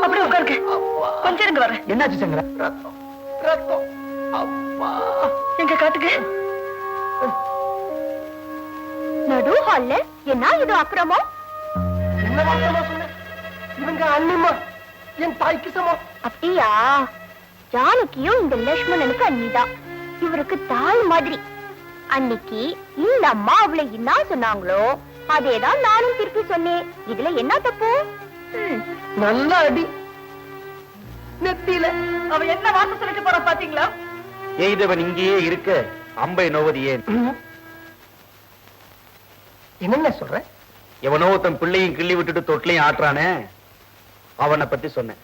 அப்படி உட்காருங்க, கொஞ்சம் இருங்க வர. என்னாச்சு சங்கரா? எங்க காட்டுங்க. நடு ஹால்ல என்ன இது அப்புறமா? என்ன வார்த்தை சொன்ன? இவங்க அண்ணிமா என் தாய்க்கு சமம். அப்படியா? ஜானகியும் இந்த லட்சுமணனுக்கு அண்ணிதான். இவருக்கு தாய் மாதிரி. அன்னைக்கு இந்த அம்மா அவளை என்ன சொன்னாங்களோ அதேதான் நானும் திருப்பி சொன்னேன். இதுல என்ன தப்பு? நல்ல அடி நெத்தியில. அவ என்ன வார்த்தை சொல்லிட்டு போற பாத்தீங்களா? எய்தவன் இங்கேயே இருக்க அம்பை நோவது ஏன்? என்ன சொல்ற? எவனோ தன் பிள்ளையும் கிள்ளி விட்டுட்டு தொட்டிலையும் ஆட்டுறானே, அவனை பத்தி சொன்னேன்.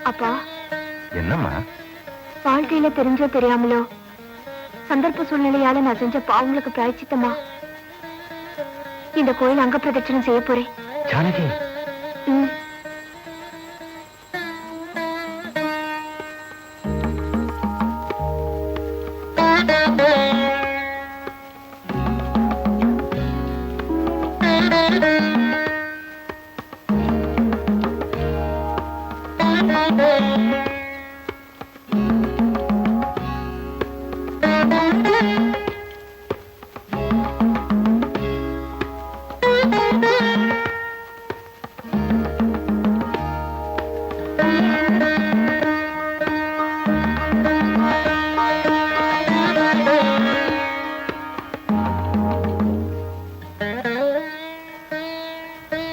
அப்பா, என்னம்மா? வாழ்க்கையில தெரிஞ்சோ தெரியாமலோ சந்தர்ப்ப சூழ்நிலையால நான் செஞ்ச பாவங்களுக்கு பிராயச்சித்தமா இந்த கோயில் அங்க பிரதட்சணம் செய்ய போறேன். ஜானகி,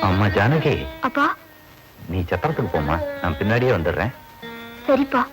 அம்மா ஜானகி. அப்பா, நீ சத்திரத்துக்கு போமா, நான் பின்னாடியே வந்துடுறேன். சரிப்பா.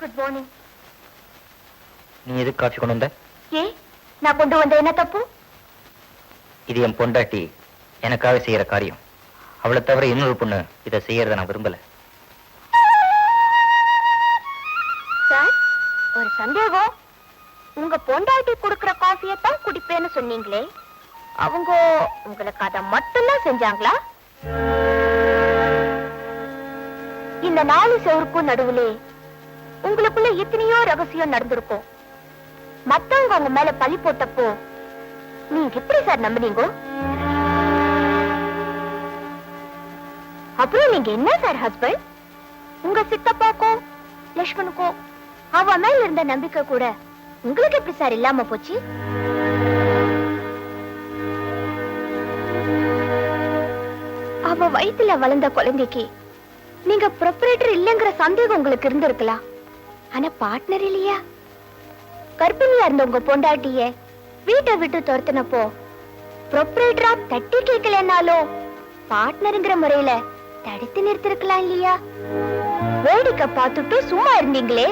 Good morning. நீ எதுக்கு காட்சி கொண்டு வந்த? ஏன் நான் கொண்டு வந்த என்ன தப்பு? இது என் பொண்டாட்டி எனக்காக செய்யற காரியம். அவளை தவிர இன்னொரு பொண்ணு இதை செய்யறத நான் விரும்பல. சார், ஒரு சந்தேகம். உங்க பொண்டாட்டி கொடுக்கிற காஃபியை தான் குடிப்பேன்னு சொன்னீங்களே, அவங்க உங்களுக்கு அதை மட்டும்தான் செஞ்சாங்களா? இந்த 4 செவருக்கும் நடுவுலே உங்களுக்குள்ள எத்தனையோ ரகசியம் நடந்திருக்கும். மத்தவங்க உங்க மேல பழி போட்டப்போ நீங்க எப்படி சார் நம்பினீங்க? அப்புறம் நீங்க என்ன சார் ஹஸ்பண்ட்? உங்க சித்தப்பாக்கும் லட்சுமணுக்கும் அவ மேல இருந்த நம்பிக்கை கூட உங்களுக்கு எப்படி சார் இல்லாம போச்சு? அவ வயித்துல வளர்ந்த குழந்தைக்கு நீங்க ப்ரொப்ரேட்டர் இல்லங்கிற சந்தேகம் உங்களுக்கு இருந்திருக்கலாம். ஆனா பார்ட்னர் இல்லையா? கர்ப்பிணியா இருந்த உங்க பொண்டாட்டிய வீட்டை விட்டு துரத்தினப்போ ப்ரொப்ரேட்டரா தட்டி கேட்கலனாலும் பார்ட்னருங்கிற முறையில தடுத்து நிறுத்திருக்கலாம் இல்லையா? வேடிக்கை பார்த்துட்டு சும்மா இருந்தீங்களே,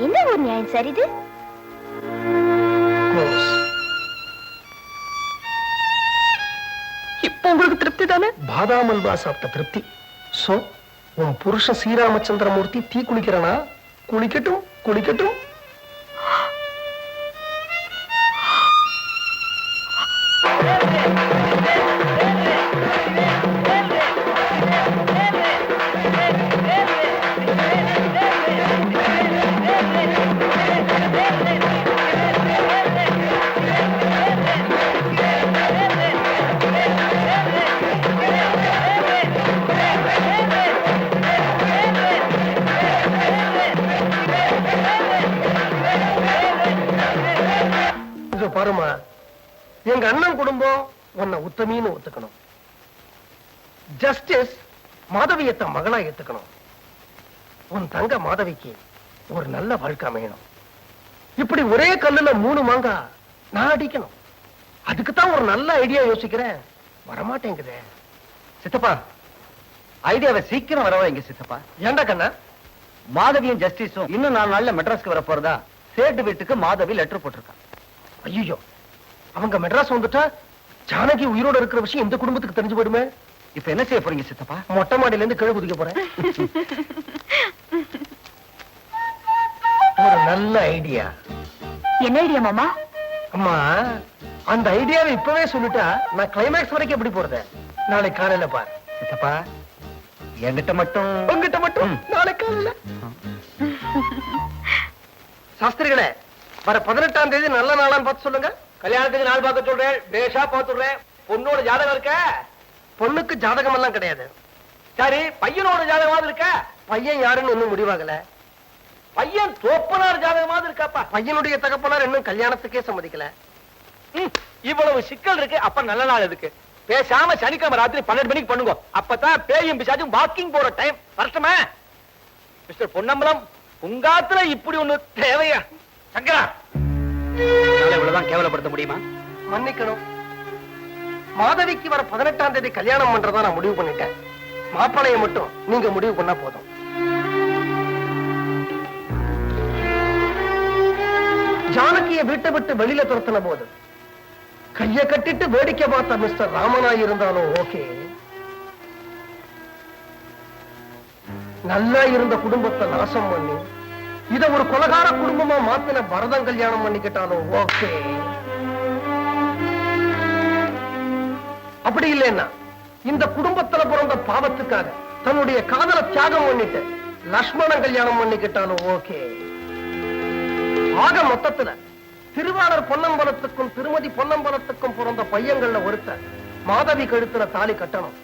என்ன ஒரு நியாயம் சார் இது? இப்ப உங்களுக்கு திருப்தி தானே? பாதாம் அல்வா சாப்பிட்ட திருப்தி. சோ உன் புருஷ ஸ்ரீராமச்சந்திரமூர்த்தி தீ குளிக்கிறனா? குளிக்கட்டும் குளிக்கட்டும். பாருமா, எங்க அண்ணன் குடும்பம் உன்னை உத்தமின்னு ஒத்துக்கணும். ஜஸ்டிஸ் மாதவியத்தை மகளா ஏத்துக்கணும். உன் தங்க மாதவிக்கு ஒரு நல்ல வாழ்க்கை அமையணும். இப்படி ஒரே கல்லுல 3 மாங்கா நான் அடிக்கணும். அதுக்குத்தான் ஒரு நல்ல ஐடியா யோசிக்கிறேன், வரமாட்டேங்குதே. சித்தப்பா, ஐடியாவை சீக்கிரம் வரவைங்க சித்தப்பா. ஏண்டா கண்ணா? மாதவியும் ஜஸ்டிஸும் இன்னும் 4 நாள்ல மெட்ராஸ்க்கு வர போறதா சேட்டு வீட்டுக்கு மாதவி லெட்டர் போட்டிருக்கான். ஐயோ, அவங்க மெட்ராஸ் வந்துட்டா ஜானகி உயிரோட இருக்கிற விஷயம் இந்த குடும்பத்துக்கு தெரிஞ்சு போயிடுமே. இப்ப என்ன செய்ய போறீங்க சித்தப்பா? மொட்டை மாடியில இருந்து கீழே குதிக்க போறேன். ஒரு நல்ல ஐடியா. என்ன ஐடியா மாமா? அம்மா, அந்த ஐடியாவை இப்பவே சொல்லிட்டா நான் கிளைமேக்ஸ் வரைக்கும் எப்படி போறது? நாளை காலையில பார். சித்தப்பா, என்கிட்ட மட்டும் உங்ககிட்ட மட்டும் நாளை காலையில. சாஸ்திரிகளே, வர 18ஆம் தேதி நல்ல நாளான்னு பார்த்து சொல்லுங்க. கல்யாணத்துக்கு நாள் பார்க்க சொல்றேன், பேஷா பார்த்துடுறேன். பொண்ணோட ஜாதகம் இருக்க? பொண்ணுக்கு ஜாதகம் எல்லாம் கிடையாது. சரி, பையனோட ஜாதகமாவது இருக்க? பையன் யாருன்னு இன்னும் முடிவாகல. பையன் தோப்பனார் ஜாதகமாவது இருக்காப்பா? பையனுடைய தகப்பனார் இன்னும் கல்யாணத்துக்கே சம்மதிக்கல. இவ்வளவு சிக்கல் இருக்கு, அப்ப நல்ல நாள் இருக்கு. பேசாம சனிக்கிழமை ராத்திரி 12 மணிக்கு பண்ணுங்க. அப்பதான் பேயும் பிசாச்சும் வாக்கிங் போற டைம். வரட்டுமா மிஸ்டர் பொன்னம்பலம்? உங்காத்துல இப்படி ஒண்ணு தேவையா? சங்கரா, இவ்வளவுதான் கேவலப்படுத்த முடியுமா? மன்னிக்கணும். மாதவிக்கு வர 18ஆம் தேதி கல்யாணம் பண்றதா நான் முடிவு பண்ணிட்டேன். மாப்பிளைய மட்டும் நீங்க முடிவு பண்ணா போதும். ஜானகியை வீட்டை விட்டு வெளியில துரத்தின போது கைய கட்டிட்டு வேடிக்கை பார்த்த மிஸ்டர் ராமனாய் இருந்தாலும் ஓகே. நல்லா இருந்த குடும்பத்தை நாசம் பண்ணி இத ஒரு கொலகார குடும்பமா மாத்தின பரதம் கல்யாணம் பண்ணிக்கிட்டாலும் ஓகே. அப்படி இல்லைன்னா இந்த குடும்பத்துல பிறந்த பாவத்துக்காக தன்னுடைய காதலை தியாகம் பண்ணிட்டு லக்ஷ்மணன் கல்யாணம் பண்ணிக்கிட்டாலும் ஓகே. ஆக மொத்தத்துல திருவாளர் பொன்னம்பலத்துக்கும் திருமதி பொன்னம்பலத்துக்கும் பிறந்த பையங்கள்ல ஒருத்தர் மாதவி கழுத்துல தாலி கட்டணும்.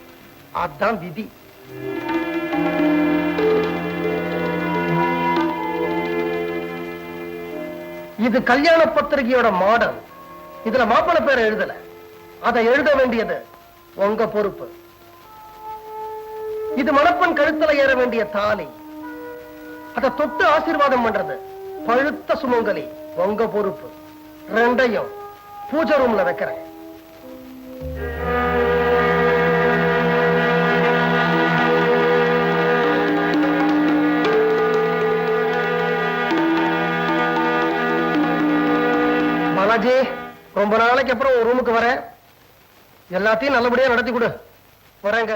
அதான் விதி. இது கல்யாண பத்திரிகையோட மாடல். இதுல மாப்பிள்ளை பேரை எழுதல. அதை எழுத வேண்டியது உங்க பொறுப்பு. இது மணப்பெண் கழுத்துல ஏற வேண்டிய தாலி. அதை தொட்டு ஆசீர்வாதம் பண்றது பழுத்த சுமங்கலி உங்க பொறுப்பு. ரெண்டையும் பூஜை ரூம்ல வைக்கிறேன். பாலாஜி, ரொம்ப நாளைக்கு அப்புறம் ஒரு ரூமுக்கு வரேன். எல்லாத்தையும் நல்லபடியா நடத்தி கொடு. வரேங்க.